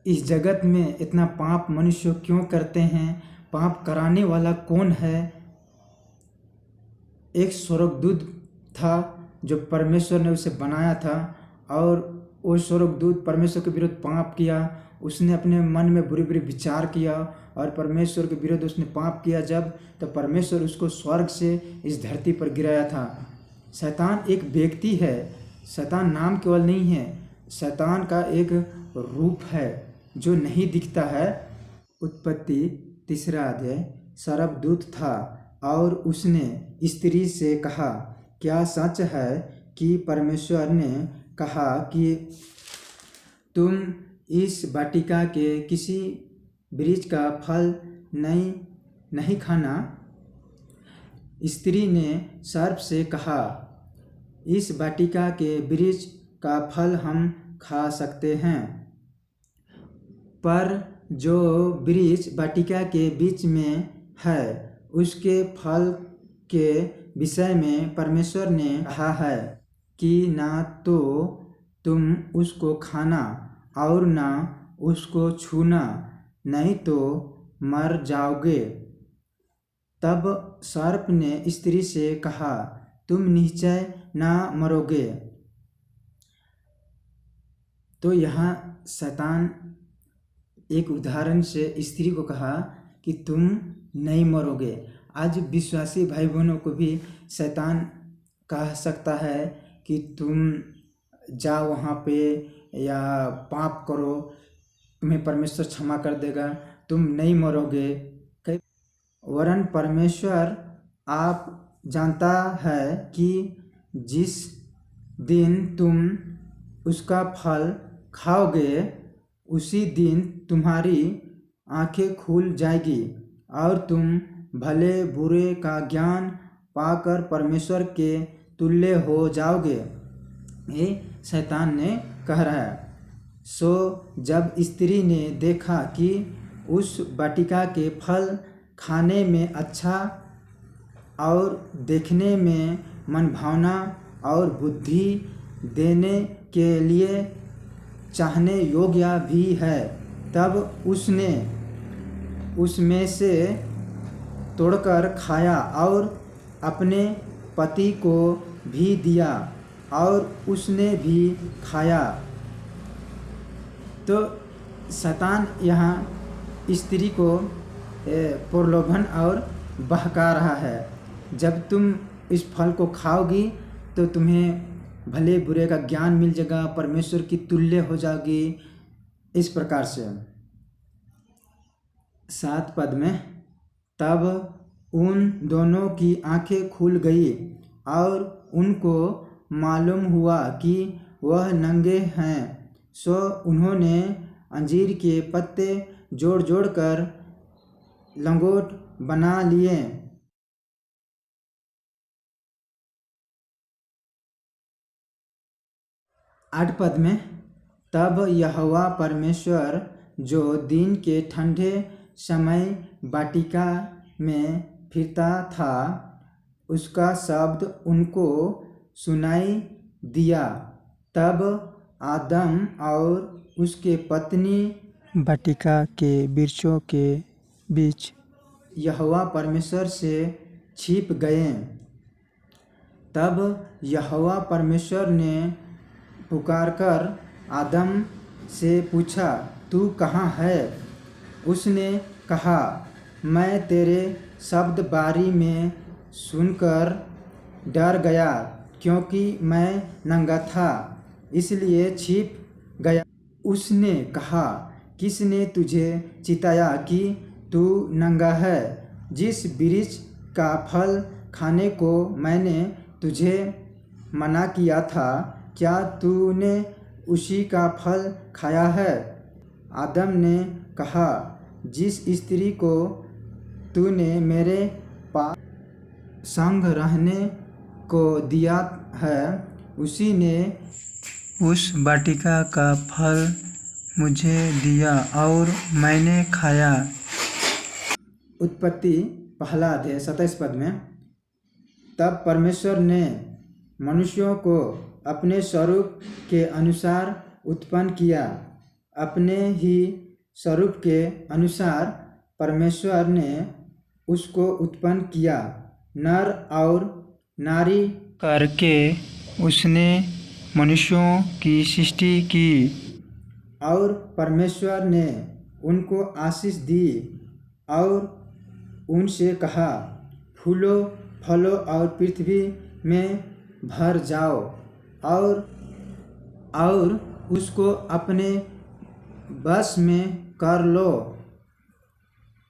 इस जगत में इतना पाप मनुष्य क्यों करते हैं, पाप कराने वाला कौन है। एक स्वर्गदूत था जो परमेश्वर ने उसे बनाया था, और वो स्वर्गदूत परमेश्वर के विरुद्ध पाप किया। उसने अपने मन में बुरी बुरी विचार किया और परमेश्वर के विरुद्ध उसने पाप किया जब, तो परमेश्वर उसको स्वर्ग से इस धरती पर गिराया था। शैतान एक व्यक्ति है, शैतान नाम केवल नहीं है, शैतान का एक रूप है जो नहीं दिखता है। उत्पत्ति 3 अध्याय। सर्पदूत था और उसने स्त्री से कहा, क्या सच है कि परमेश्वर ने कहा कि तुम इस वाटिका के किसी वृक्ष का फल नहीं खाना। स्त्री ने सर्प से कहा, इस वाटिका के वृक्ष का फल हम खा सकते हैं, पर जो वृक्ष वाटिका के बीच में है उसके फल के विषय में परमेश्वर ने कहा है कि ना तो तुम उसको खाना और ना उसको छूना, नहीं तो मर जाओगे। तब सर्प ने स्त्री से कहा, तुम निश्चय ना मरोगे। तो यहाँ शैतान एक उदाहरण से स्त्री को कहा कि तुम नहीं मरोगे। आज विश्वासी भाई बहनों को भी शैतान कह सकता है कि तुम जाओ वहाँ पे या पाप करो, तुम्हें परमेश्वर क्षमा कर देगा, तुम नहीं मरोगे। वरन परमेश्वर आप जानता है कि जिस दिन तुम उसका फल खाओगे उसी दिन तुम्हारी आंखें खुल जाएगी और तुम भले बुरे का ज्ञान पाकर परमेश्वर के तुल्य हो जाओगे। ये शैतान ने कह रहा है। सो जब स्त्री ने देखा कि उस वाटिका के फल खाने में अच्छा और देखने में मनभावना और बुद्धि देने के लिए चाहने योग्य भी है, तब उसने उसमें से तोड़कर खाया और अपने पति को भी दिया और उसने भी खाया। तो शैतान यहाँ स्त्री को प्रलोभन और बहका रहा है। जब तुम इस फल को खाओगी तो तुम्हें भले बुरे का ज्ञान मिल जाएगा, परमेश्वर की तुल्य हो जाओगी। इस प्रकार से 7 पद में, तब उन दोनों की आंखें खुल गई और उनको मालूम हुआ कि वह नंगे हैं। सो उन्होंने अंजीर के पत्ते जोड़ जोड़ कर लंगोट बना लिए। 8 पद में, तब यहोवा परमेश्वर जो दिन के ठंडे समय वाटिका में फिरता था, उसका शब्द उनको सुनाई दिया। तब आदम और उसके पत्नी वाटिका के वृक्षों के बीच यहोवा परमेश्वर से छिप गए। तब यहोवा परमेश्वर ने पुकारकर आदम से पूछा, तू कहाँ है? उसने कहा, मैं तेरे शब्द बारी में सुनकर डर गया, क्योंकि मैं नंगा था, इसलिए छिप गया। उसने कहा, किसने तुझे चिताया कि तू नंगा है? जिस वृक्ष का फल खाने को मैंने तुझे मना किया था, क्या तूने उसी का फल खाया है? आदम ने कहा, जिस स्त्री को तूने मेरे पास संग रहने को दिया है, उसी ने उस वाटिका का फल मुझे दिया और मैंने खाया। उत्पत्ति 1 अध्याय 27 पद में, तब परमेश्वर ने मनुष्यों को अपने स्वरूप के अनुसार उत्पन्न किया अपने ही स्वरूप के अनुसार परमेश्वर ने उसको उत्पन्न किया, नर और नारी करके उसने मनुष्यों की सृष्टि की। और परमेश्वर ने उनको आशीष दी और उनसे कहा, फूलो फलो और पृथ्वी में भर जाओ और उसको अपने बस में कर लो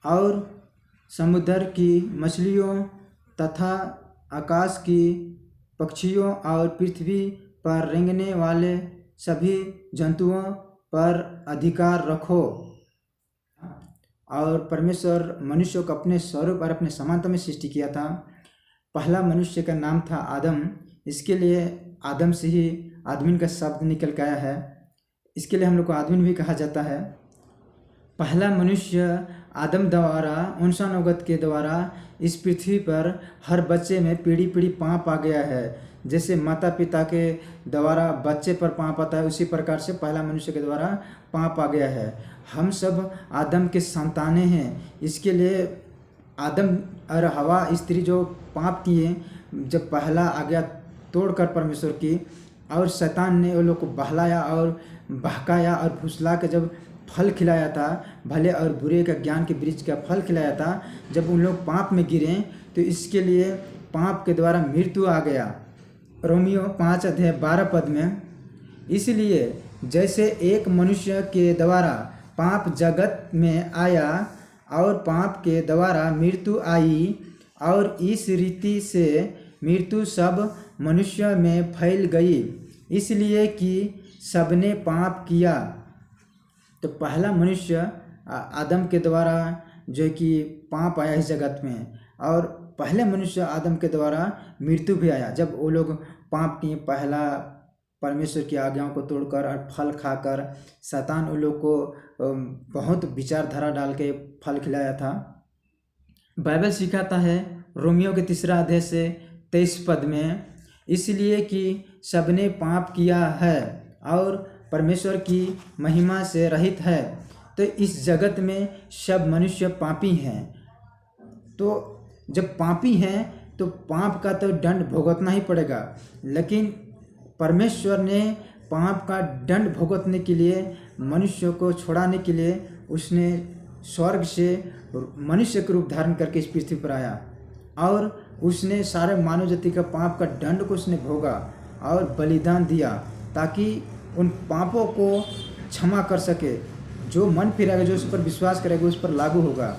और समुद्र की मछलियों तथा आकाश की पक्षियों और पृथ्वी पर रेंगने वाले सभी जंतुओं पर अधिकार रखो। और परमेश्वर मनुष्य को अपने स्वरूप और अपने समानता में सृष्टि किया था। पहला मनुष्य का नाम था आदम। इसके लिए आदम से ही आदमीन का शब्द निकल के आया है। इसके लिए हम लोग को आदमीन भी कहा जाता है। पहला मनुष्य आदम द्वारा 59 नौगत के द्वारा इस पृथ्वी पर हर बच्चे में पीढ़ी पीढ़ी पाप आ गया है। जैसे माता पिता के द्वारा बच्चे पर पाप आता है, उसी प्रकार से पहला मनुष्य के द्वारा पाप आ गया है। हम सब आदम के संतानें हैं। इसके लिए आदम और हवा स्त्री जो पाप किए, जब पहला आज्ञा तोड़कर परमेश्वर की, और शैतान ने वो लोग को बहलाया और बहकाया और फुसला के जब फल खिलाया था, भले और बुरे का ज्ञान के वृक्ष का फल खिलाया था, जब उन लोग पाप में गिरे तो इसके लिए पाप के द्वारा मृत्यु आ गया। रोमियो 5:12 में, इसलिए जैसे एक मनुष्य के द्वारा पाप जगत में आया और पाप के द्वारा मृत्यु आई, और इस रीति से मृत्यु सब मनुष्य में फैल गई, इसलिए कि सबने पाप किया। तो पहला मनुष्य आदम के द्वारा जो कि पाप आया इस जगत में, और पहले मनुष्य आदम के द्वारा मृत्यु भी आया। जब वो लोग पाप किए, पहला परमेश्वर की आज्ञाओं को तोड़कर और फल खाकर, शैतान उन लोग को बहुत विचारधारा डाल के फल खिलाया था। बाइबल सिखाता है रोमियो के 3 अध्याय से 23 पद में, इसलिए कि सबने पाप किया है और परमेश्वर की महिमा से रहित है। तो इस जगत में सब मनुष्य पापी हैं। तो जब पापी हैं तो पाप का तो दंड भुगतना ही पड़ेगा। लेकिन परमेश्वर ने पाप का दंड भुगतने के लिए, मनुष्य को छुड़ाने के लिए, उसने स्वर्ग से मनुष्य के रूप धारण करके इस पृथ्वी पर आया, और उसने सारे मानव जाति का पाप का दंड को उसने भोगा और बलिदान दिया, ताकि उन पापों को क्षमा कर सके। जो मन फिरेगा, जो उस पर विश्वास करेगा, उस पर लागू होगा।